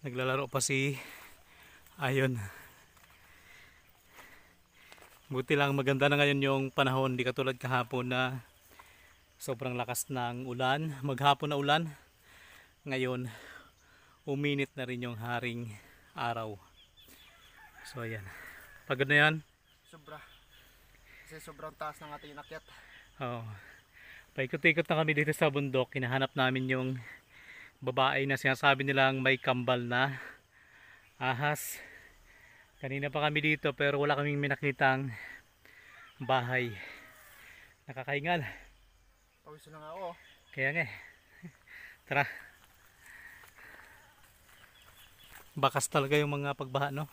Naglalaro pa si Ayon. Buti lang maganda na ngayon yung panahon, di katulad kahapon na sobrang lakas ng ulan, maghapon na ulan. Ngayon uminit na rin yung haring araw. So ayan, pagod na yan. Sobra. Kasi sobrang taas ng ating inakyat. Oh, paikot-ikot na kami dito sa bundok. Hinahanap namin yung babae na sinasabi nilang may kambal na ahas. Kanina pa kami dito pero wala kaming minakitang bahay. Nakakahingal. Pawis na nga ako. Kaya nga eh. Tara. Bakas talaga yung mga pagbaha, no?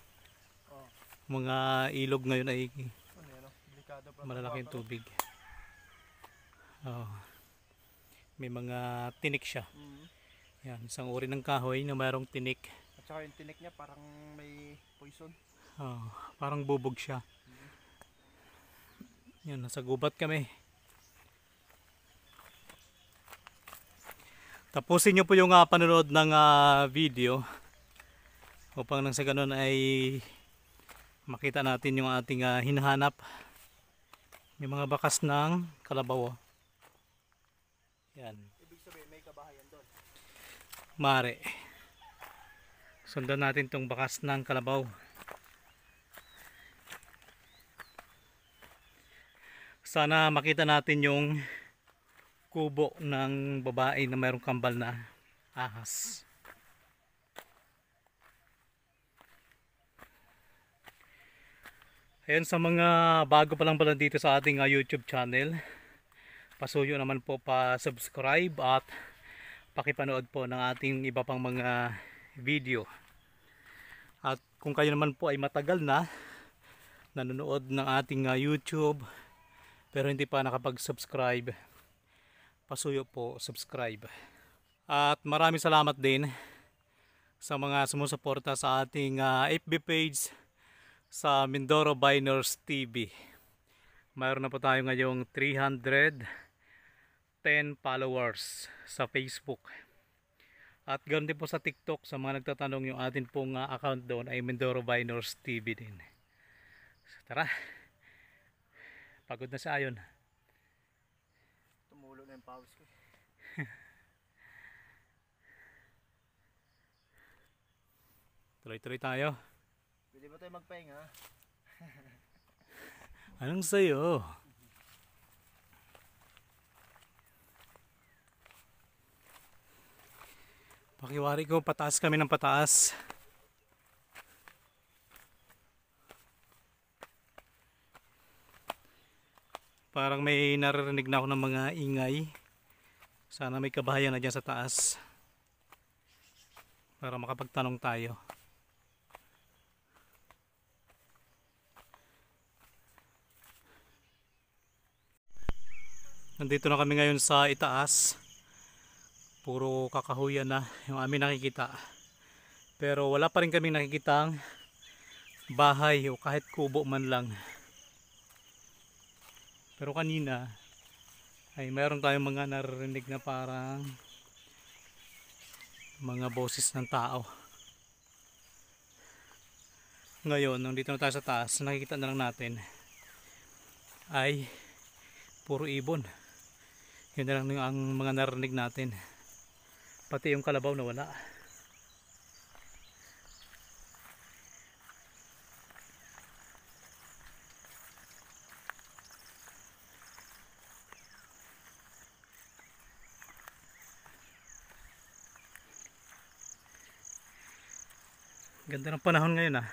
Oh. Mga ilog ngayon ay Ano yan, delikado pa. malalaking tubig. Oh. May mga tinik siya. Yan, isang uri ng kahoy na mayroong tinik. At saka yung tinik niya parang may poison. Oh, parang bubog siya. Yan, nasa gubat kami. Tapusin nyo po yung panonood ng video upang nang sa ganun ay makita natin yung ating hinahanap. May mga bakas ng kalabaw. Yan. Ibig sabihin may kabahayan doon. Mare. Sundan natin tong bakas ng kalabaw. Sana makita natin yung kubo ng babae na mayroong kambal na ahas. Ayan, sa mga bago pa lang pala dito sa ating YouTube channel, pasuyo naman po pa-subscribe at pakipanood po ng ating iba pang mga video. At kung kayo naman po ay matagal na nanonood ng ating YouTube pero hindi pa nakapag-subscribe, pasuyo po subscribe. At maraming salamat din sa mga sumusuporta sa ating FB page sa Mindoro Biners TV. Mayroon na po tayo ngayong 310 followers sa Facebook. At ganoon din po sa TikTok. Sa mga nagtatanong, yung atin pong account doon ay Mindoro Biners TV din. So, tara. Pagod na siya Ayon. Tumulo na yung pawis ko. Tuloy-tuloy tayo. Pwede ba tayo magpahinga? Anong sayo? Pakiwari ko, pataas kami ng pataas. Parang may naririnig na ako ng mga ingay. Sana may kabahayan na dyan sa taas para makapagtanong tayo. Nandito na kami ngayon sa itaas. Puro kakahuyan na yung amin nakikita. Pero wala pa rin kaming nakikitang bahay o kahit kubo man lang. Pero kanina ay mayroon tayong mga naririnig na parang mga boses ng tao. Ngayon, nandito na tayo sa taas, nakikita na lang natin ay puro ibon. Yun na lang ang mga narinig natin. Pati yung kalabaw na wala. Ganda ng panahon ngayon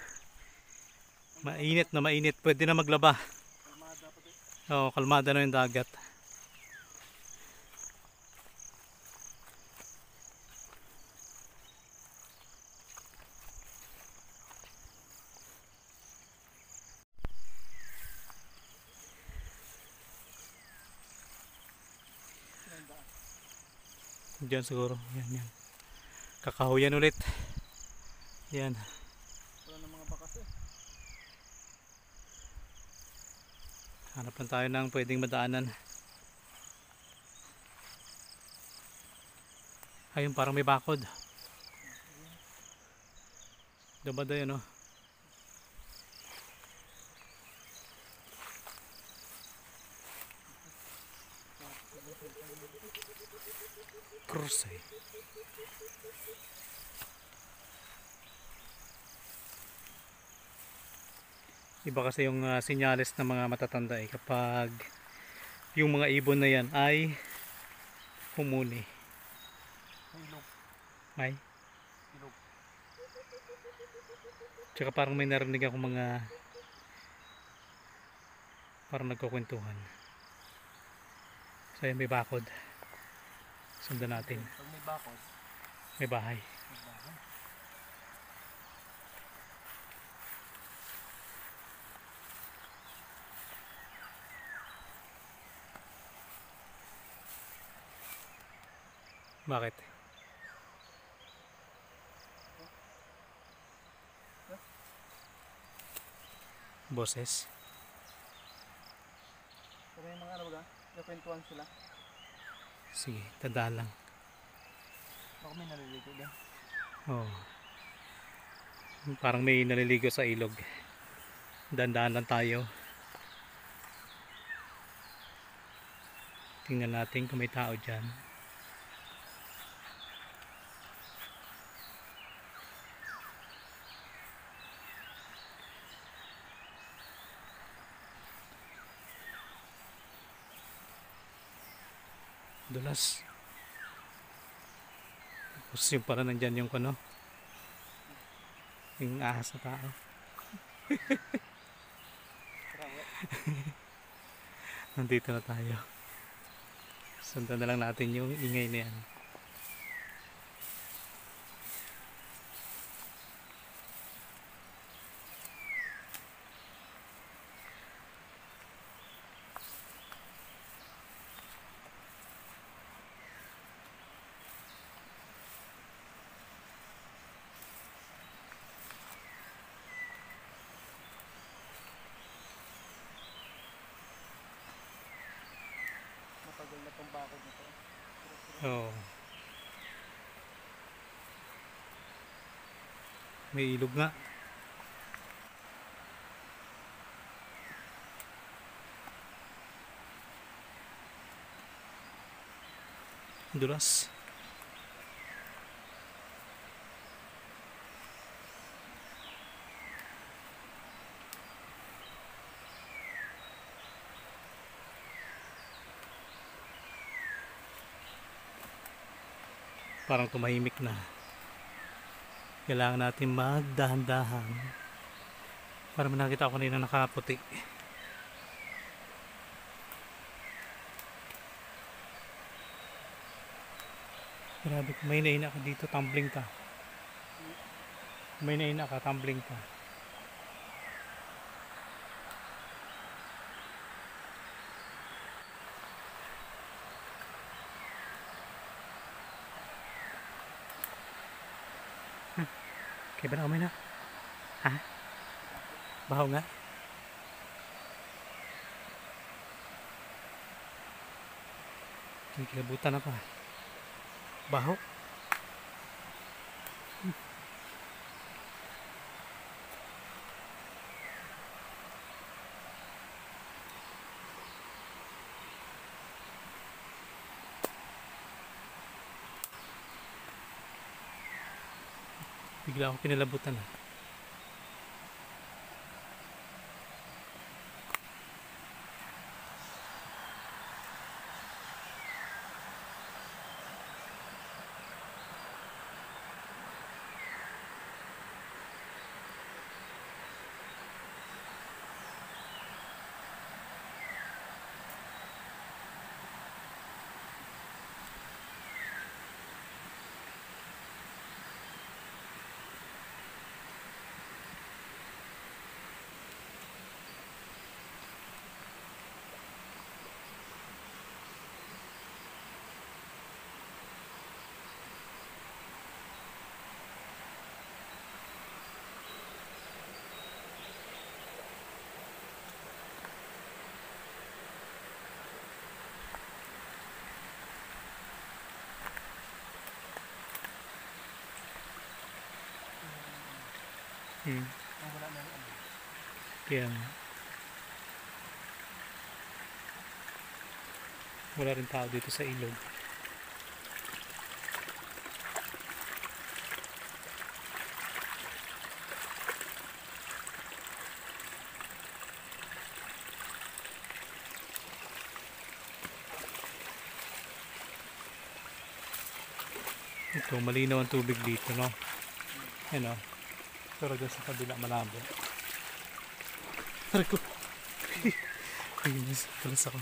Mainit na mainit. Pwede na maglaba. Kalmada pa din. Oo, kalmada na yung dagat. Diyan siguro. Yan. Kakahuyan ulit. Yan. Wala na mga bakas eh. Hanap lang tayo ng pwedeng madaanan. Ayun, parang may bakod. Dumada yun, oh. Krus, eh. Iba kasi yung senyales ng mga matatanda eh, kapag yung mga ibon na yan ay humuni. Ilog. Ay, Ilog. tsaka parang may narinig ako mga parang nagkukwentuhan. So yan, may bakod. Sundan natin. Pag may bakod, May bahay. may bahay. Bakit? Boses? Pero yung mga ano ba? Nakwentuhan sila. Sige, tandaan lang. Baka may naliligo din. Oh. Parang may naliligo sa ilog. Dandaan lang tayo. Tingnan natin kung may tao dyan. Dulas. Tapos yung pala nandyan yung ano, yung ahas na tao. Nandito na tayo. Sundan na lang natin yung ingay na yan. Matagal na tong bakod na to. Oh. May ilog nga. Dulas. Parang tumahimik na. Kailangan natin magdahan-dahan. Para may nakita ako kanina nakaputi. Grabe, kung may naina ka dito, tumbling ka. Kung may naina ka, tumbling ka. Kaya ba na umay na? Ha? Bahaw nga? Kilabutan ako ha. Bahaw? Bigla ako kinilabutan ha. Hmm. Ang wala na yung ano. Kaya nga. Wala rin tao dito sa ilog. Ito, malinaw ang tubig dito, no? Yan, o. Pero dyan sa kabila, malabo. Aray ko. Ayun, talas ako.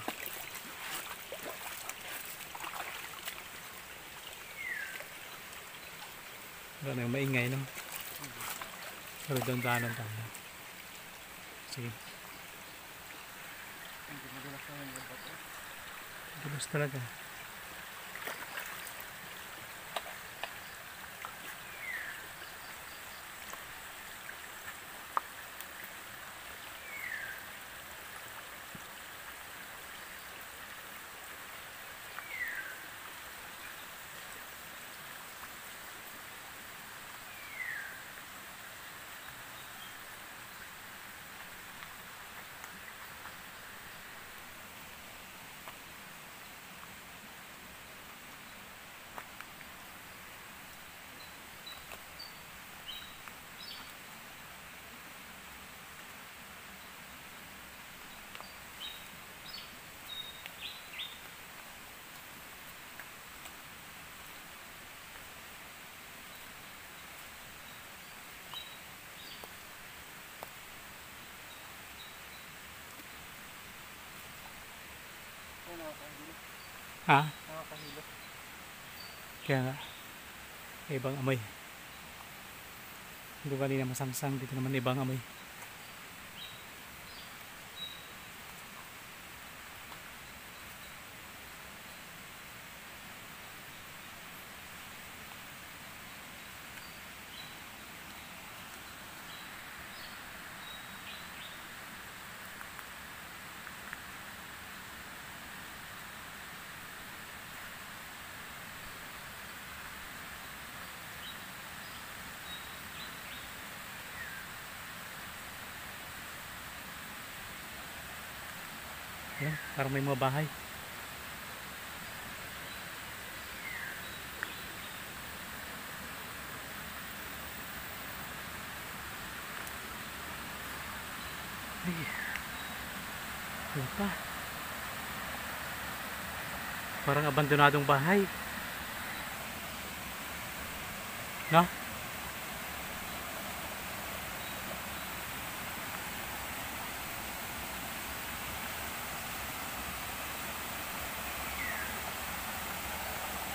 Wala na yung maingay, no? Pero doon daanan tayo. Sige. Hindi madulas na yung bato. Dulos talaga. Ay, nakakahilo. Ha? Nakakahilo. Kaya nga. May ibang amoy. Hindi kanina masangsang. Dito naman ibang amoy. Yan, parang may mga bahay. Ay, wala pa. Parang abandonadong bahay. No?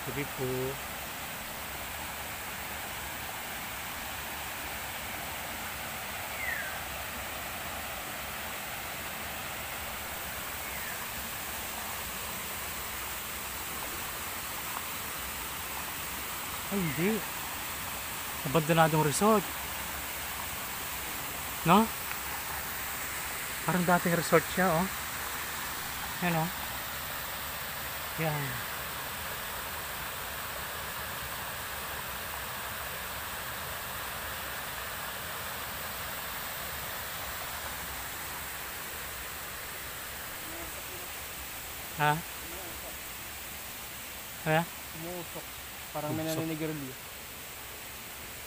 Sige po. Ay, hindi. Abandonadong resort. No? Parang dating resort siya, oh. Yan, oh. Yan. Ha? Ano? Umuusok. Parang may Umuusok. naninigarilyo.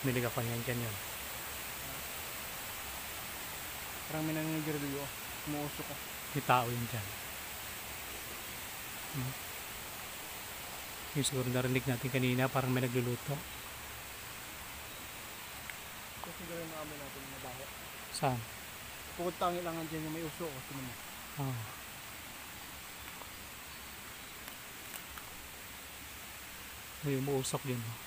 Milig ako yan dyan yun. Parang may naninigarilyo. Umuusok ka. May tao yun dyan. Yung siguro narinig natin kanina, parang may nagluluto. Kasi gawin mo amin natin na baho. Saan? Bukod tangi lang dyan yung may usok. Tingnan mo. Oh. May umuusok din. Oh.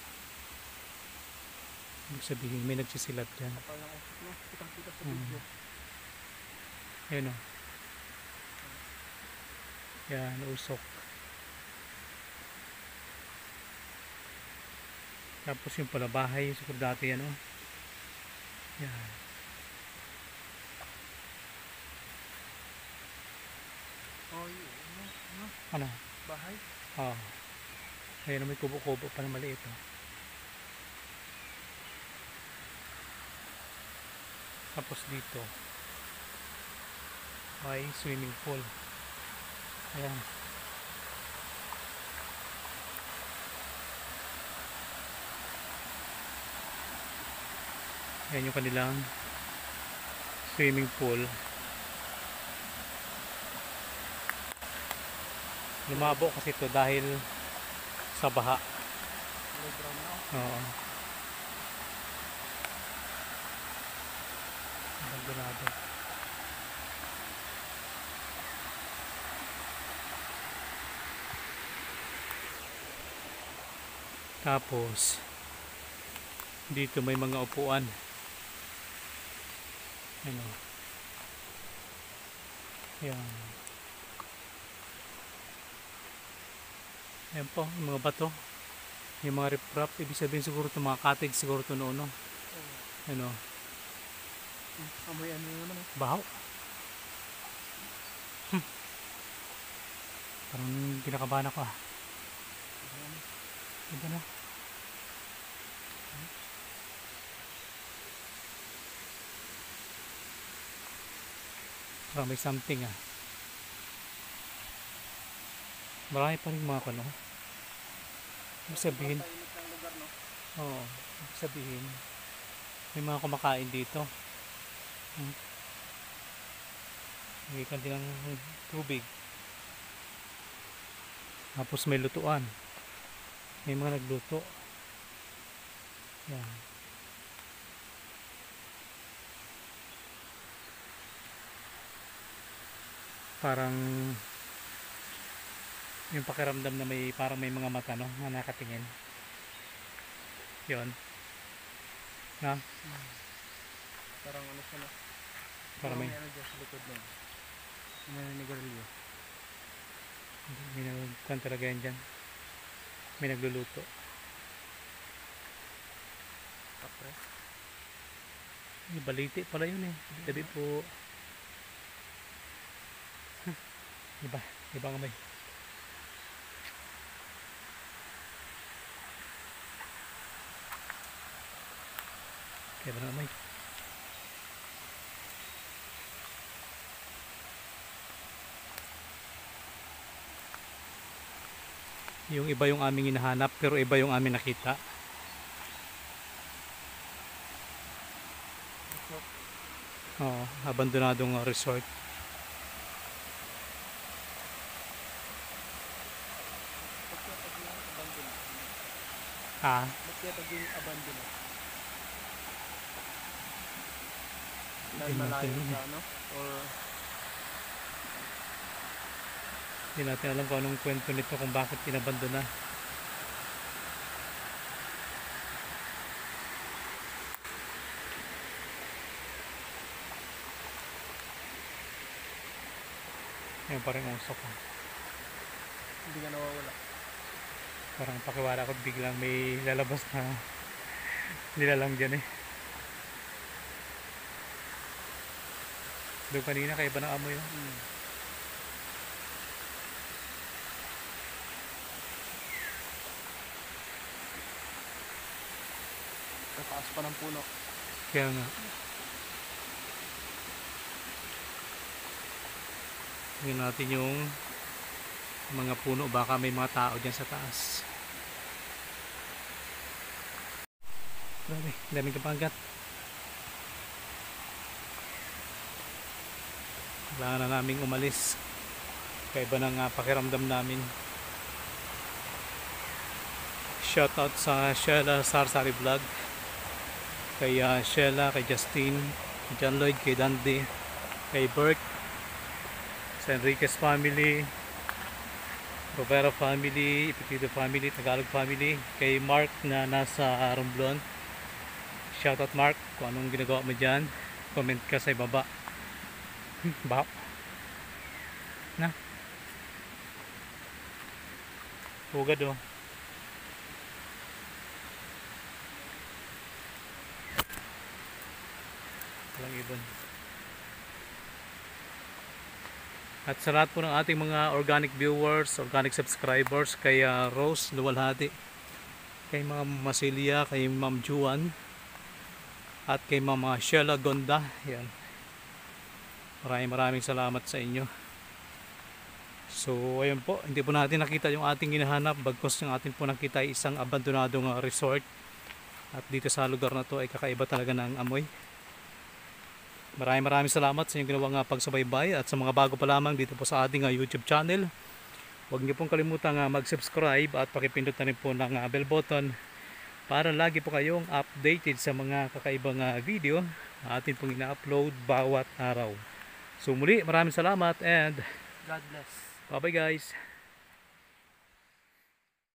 Ibig sabihin, may nagsisilat dyan. Kapal ng usok no? Kitang-kita sa video. Ayun o. Yan, usok. Tapos yung pala bahay, siguro dati yan o. Yan. Oh, yun. Ano? Ano? Bahay? Oh. Ayun, may kubo-kubo pa na maliit o. Tapos dito may swimming pool. Ayan. Ayan yung kanilang swimming pool. Lumabo kasi ito dahil sa baha. Oo. Abandonado. Tapos dito may mga upuan. Ano? Ayan. Ayan po, yung mga bato. Yung mga riprap. Ibig sabihin siguro ito mga cottage siguro ito noon. No? Ano? Amoy ano naman eh. Bahaw. Parang kinakabahan ako ah. Iba na. Parang may something ah. Marami pa rin mga kano. Ibig sabihin, Tahimik ng lugar, no? oo, ibig sabihin, may mga kumakain dito. May kanti ng tubig. Tapos may lutuan. May mga nagluto. Yan. Parang yung pakiramdam na may parang may mga mata no na nakatingin. Yon. Na? Parang ano siya, no? Parang may ano dyan sa likod mo. May nigarilyo. may nagkan talaga yan dyan. May nagluluto. Kapre. Baliti pala yun eh. Tabi po. Iba. Iba nga may. Kaya ba na may? Yung iba yung aming hinahanap pero iba yung aming nakita. Oo, abandonadong resort. Ah, Ba't kaya taging abandon na? Dahil Hindi malayo natin sa ano? Or hindi natin alam kung anong kwento nito kung bakit pinabandona. Ayun pa rin usok ko. hindi ka nawawala? Parang pakiwala ko biglang may lalabas na nilalang dyan eh. Doon kanina kaya ba ng amoy yun? Tataas pa ng puno. Kaya nga. Tingnan natin yung mga puno, baka may mga tao dyan sa taas. Grabe, daming kapagat. Kailangan na naming umalis. Kaya iba ng pakiramdam namin. Shoutout sa Sheila Sarsari Vlog. Kay Sheila, kay Justin, kay John Lloyd, kay Dandy, kay Bert, sa Enriquez family, Rovera family, Ipitito family, Tagalog family, kay Mark na nasa Romblon. Shoutout Mark, kung anong ginagawa mo dyan, comment ka sa ibaba. Bak na hugad oh. Walang ibon. At sa lahat po ng ating mga organic viewers, organic subscribers, kay Rose Luwalhati, kay Ma'am Masilia, kay Ma'am Juan, at kay Mama Sheila Gonda. Yan. Maraming salamat sa inyo. So ayun po, hindi po natin nakita yung ating hinahanap, bagkos yung atin po nakita ay isang abandonadong resort. At dito sa lugar na to ay kakaiba talaga ng amoy. Maraming salamat sa inyong ginawang pagsubaybay, at sa mga bago pa lamang dito po sa ating YouTube channel, huwag niyo pong kalimutan mag-subscribe at pakipindot na rin po ng bell button para lagi po kayong updated sa mga kakaibang video na atin pong ina-upload bawat araw. So muli, maraming salamat and God bless. bye bye guys.